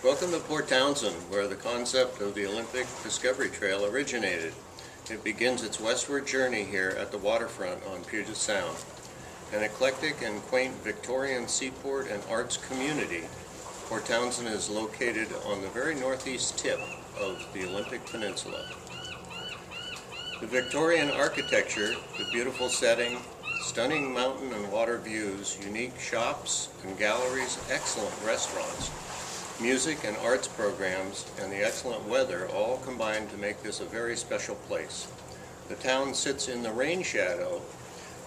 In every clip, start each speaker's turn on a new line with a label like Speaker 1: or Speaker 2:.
Speaker 1: Welcome to Port Townsend, where the concept of the Olympic Discovery Trail originated. It begins its westward journey here at the waterfront on Puget Sound. An eclectic and quaint Victorian seaport and arts community, Port Townsend is located on the very northeast tip of the Olympic Peninsula. The Victorian architecture, the beautiful setting, stunning mountain and water views, unique shops and galleries, excellent restaurants, music and arts programs, and the excellent weather all combine to make this a very special place. The town sits in the rain shadow,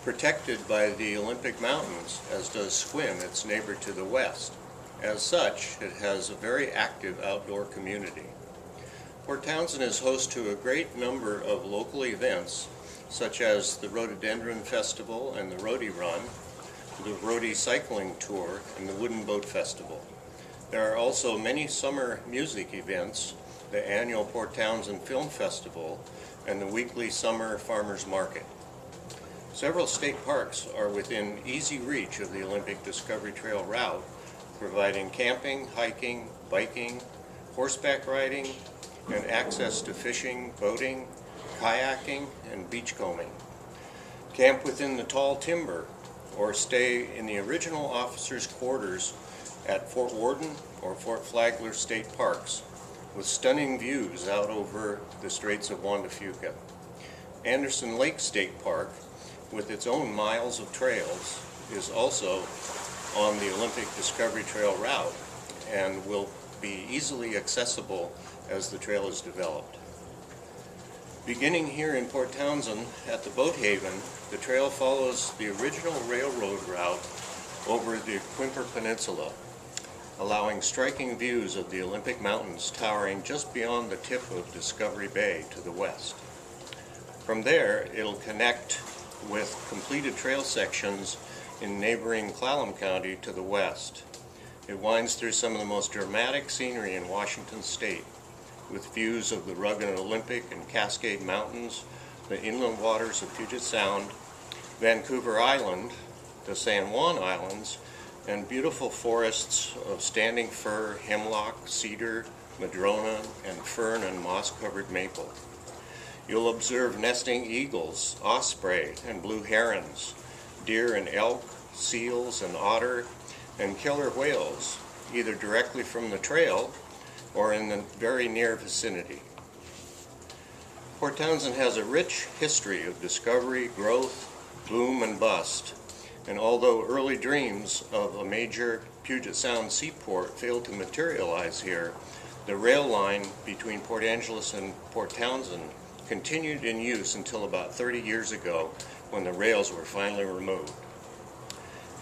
Speaker 1: protected by the Olympic Mountains, as does Sequim, its neighbor to the west. As such, it has a very active outdoor community. Port Townsend is host to a great number of local events, such as the Rhododendron Festival and the Rhody Run, the Rhody Cycling Tour, and the Wooden Boat Festival. There are also many summer music events, the annual Port Townsend Film Festival, and the weekly summer farmers market. Several state parks are within easy reach of the Olympic Discovery Trail route, providing camping, hiking, biking, horseback riding, and access to fishing, boating, kayaking, and beachcombing. Camp within the tall timber or stay in the original officers' quarters at Fort Worden or Fort Flagler State Parks, with stunning views out over the Straits of Juan de Fuca. Anderson Lake State Park, with its own miles of trails, is also on the Olympic Discovery Trail route and will be easily accessible as the trail is developed. Beginning here in Port Townsend at the Boat Haven, the trail follows the original railroad route over the Quimper Peninsula, allowing striking views of the Olympic Mountains towering just beyond the tip of Discovery Bay to the west. From there, it'll connect with completed trail sections in neighboring Clallam County to the west. It winds through some of the most dramatic scenery in Washington State, with views of the rugged Olympic and Cascade Mountains, the inland waters of Puget Sound, Vancouver Island, the San Juan Islands, and beautiful forests of standing fir, hemlock, cedar, madrona, and fern and moss-covered maple. You'll observe nesting eagles, osprey, and blue herons, deer and elk, seals and otter, and killer whales, either directly from the trail or in the very near vicinity. Port Townsend has a rich history of discovery, growth, boom, and bust. And although early dreams of a major Puget Sound seaport failed to materialize here, the rail line between Port Angeles and Port Townsend continued in use until about 30 years ago, when the rails were finally removed.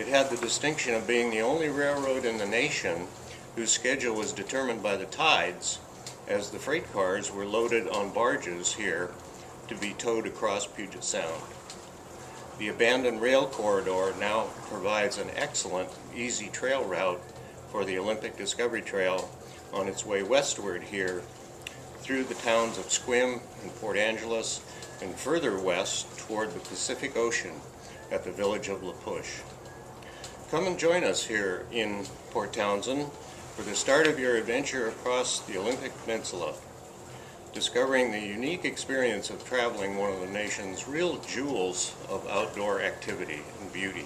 Speaker 1: It had the distinction of being the only railroad in the nation whose schedule was determined by the tides, as the freight cars were loaded on barges here to be towed across Puget Sound. The abandoned rail corridor now provides an excellent, easy trail route for the Olympic Discovery Trail on its way westward here through the towns of Sequim and Port Angeles and further west toward the Pacific Ocean at the village of La Push. Come and join us here in Port Townsend for the start of your adventure across the Olympic Peninsula, discovering the unique experience of traveling one of the nation's real jewels of outdoor activity and beauty.